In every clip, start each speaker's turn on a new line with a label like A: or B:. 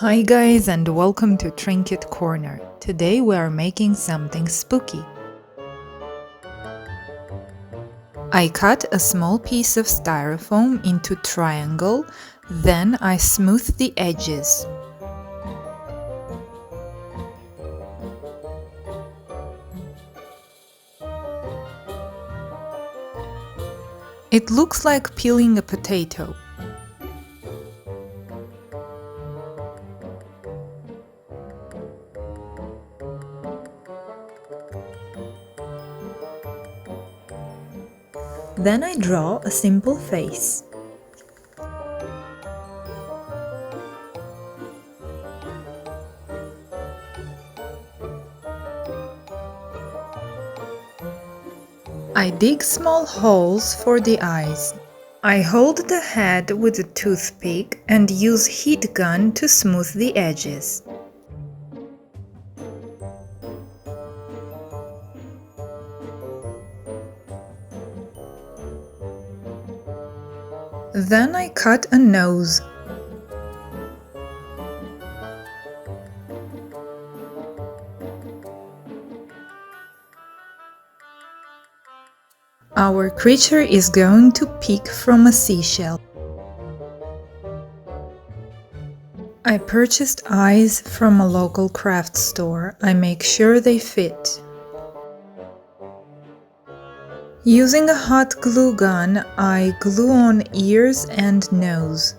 A: Hi guys and welcome to Trinket Corner. Today we are making something spooky. I cut a small piece of styrofoam into triangle, then I smooth the edges. It looks like peeling a potato. Then I draw a simple face. I dig small holes for the eyes. I hold the head with a toothpick and use heat gun to smooth the edges. Then I cut a nose. Our creature is going to peek from a seashell. I purchased eyes from a local craft store. I make sure they fit. Using a hot glue gun, I glue on ears and nose.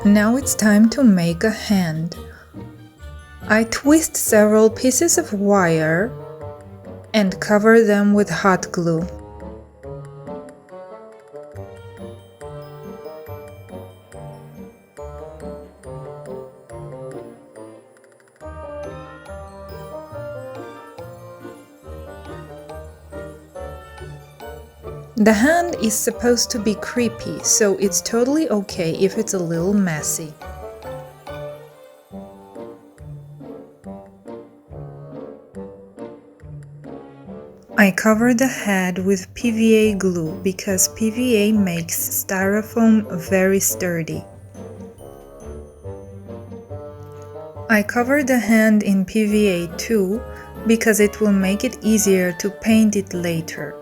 A: Now it's time to make a hand. I twist several pieces of wire and cover them with hot glue. The hand is supposed to be creepy, so it's totally okay if it's a little messy. I cover the head with PVA glue because PVA makes styrofoam very sturdy. I cover the hand in PVA too because it will make it easier to paint it later.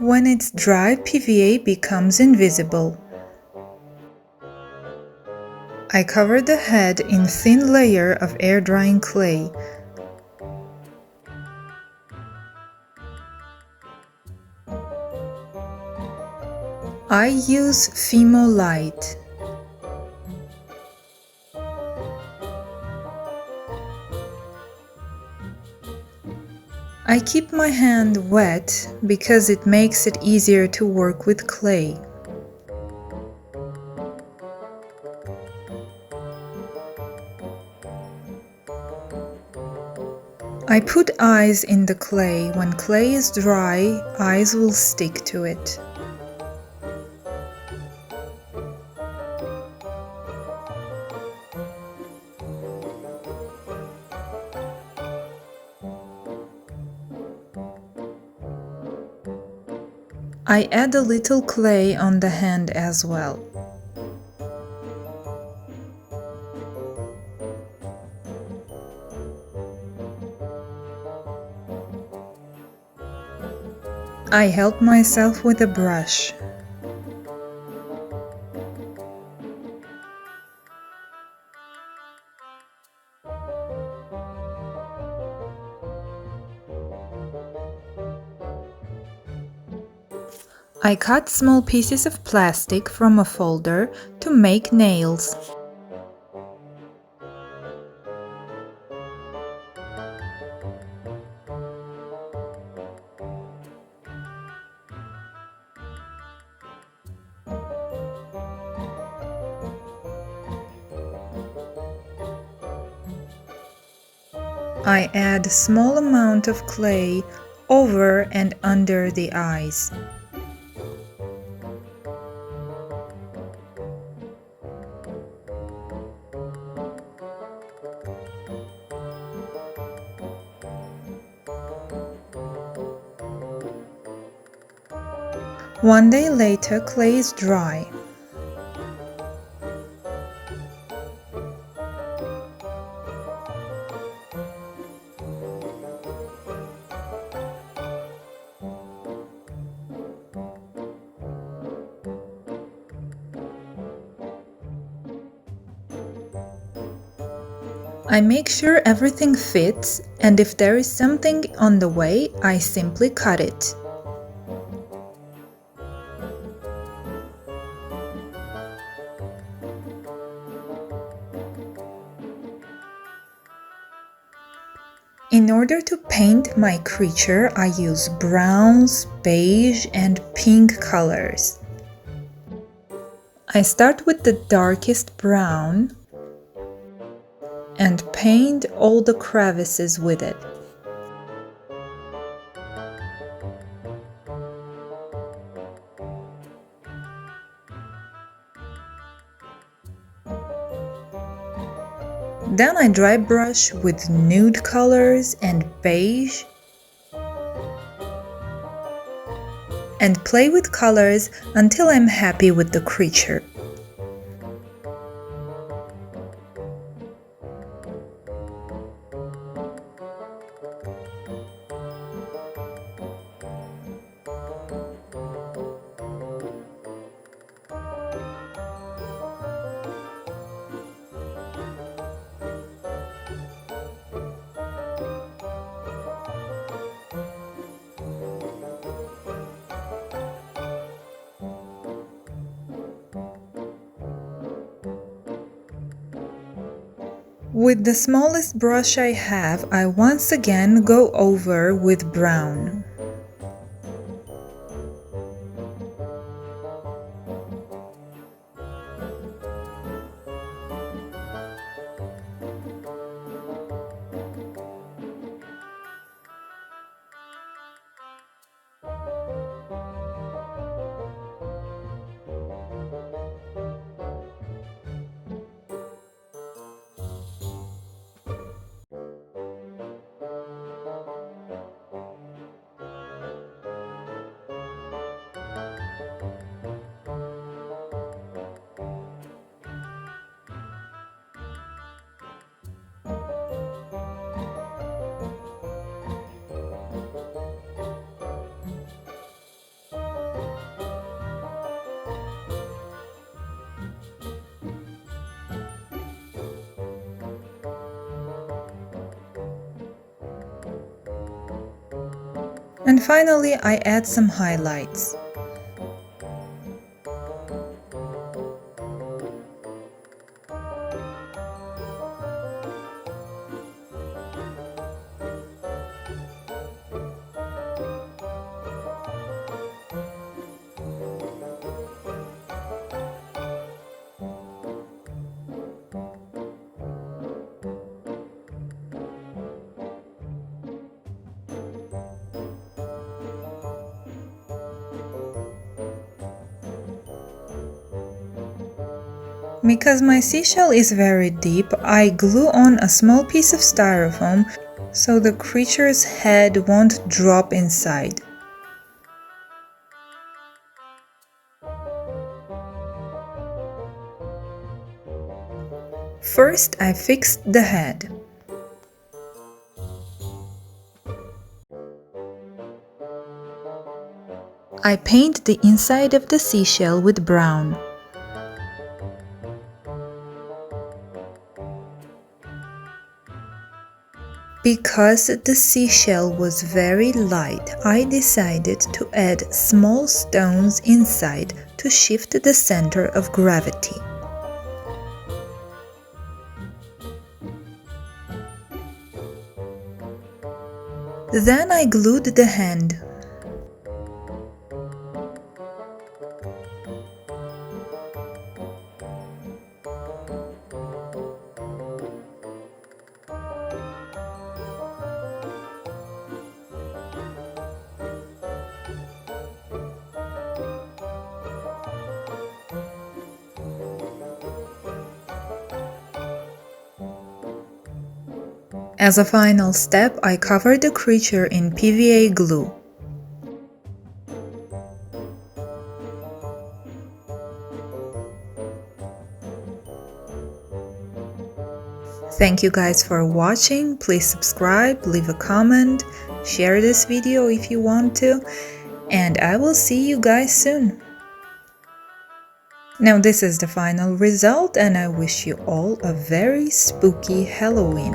A: When it's dry, PVA becomes invisible. I cover the head in thin layer of air drying clay. I use Fimo light. I keep my hand wet because it makes it easier to work with clay. I put eyes in the clay. When clay is dry, eyes will stick to it. I add a little clay on the hand as well. I help myself with a brush. I cut small pieces of plastic from a folder to make nails. I add small amount of clay over and under the eyes. One day later, clay is dry. I make sure everything fits, and if there is something on the way, I simply cut it. In order to paint my creature, I use browns, beige, and pink colors. I start with the darkest brown and paint all the crevices with it. Then I dry brush with nude colors and beige and play with colors until I'm happy with the creature. With the smallest brush I have, I once again go over with brown. And finally, I add some highlights. Because my seashell is very deep, I glue on a small piece of styrofoam so the creature's head won't drop inside. First, I fixed the head. I paint the inside of the seashell with brown. Because the seashell was very light, I decided to add small stones inside to shift the center of gravity. Then I glued the hand. As a final step, I covered the creature in PVA glue. Thank you guys for watching. Please subscribe, leave a comment, share this video if you want to, and I will see you guys soon. Now this is the final result, and I wish you all a very spooky Halloween.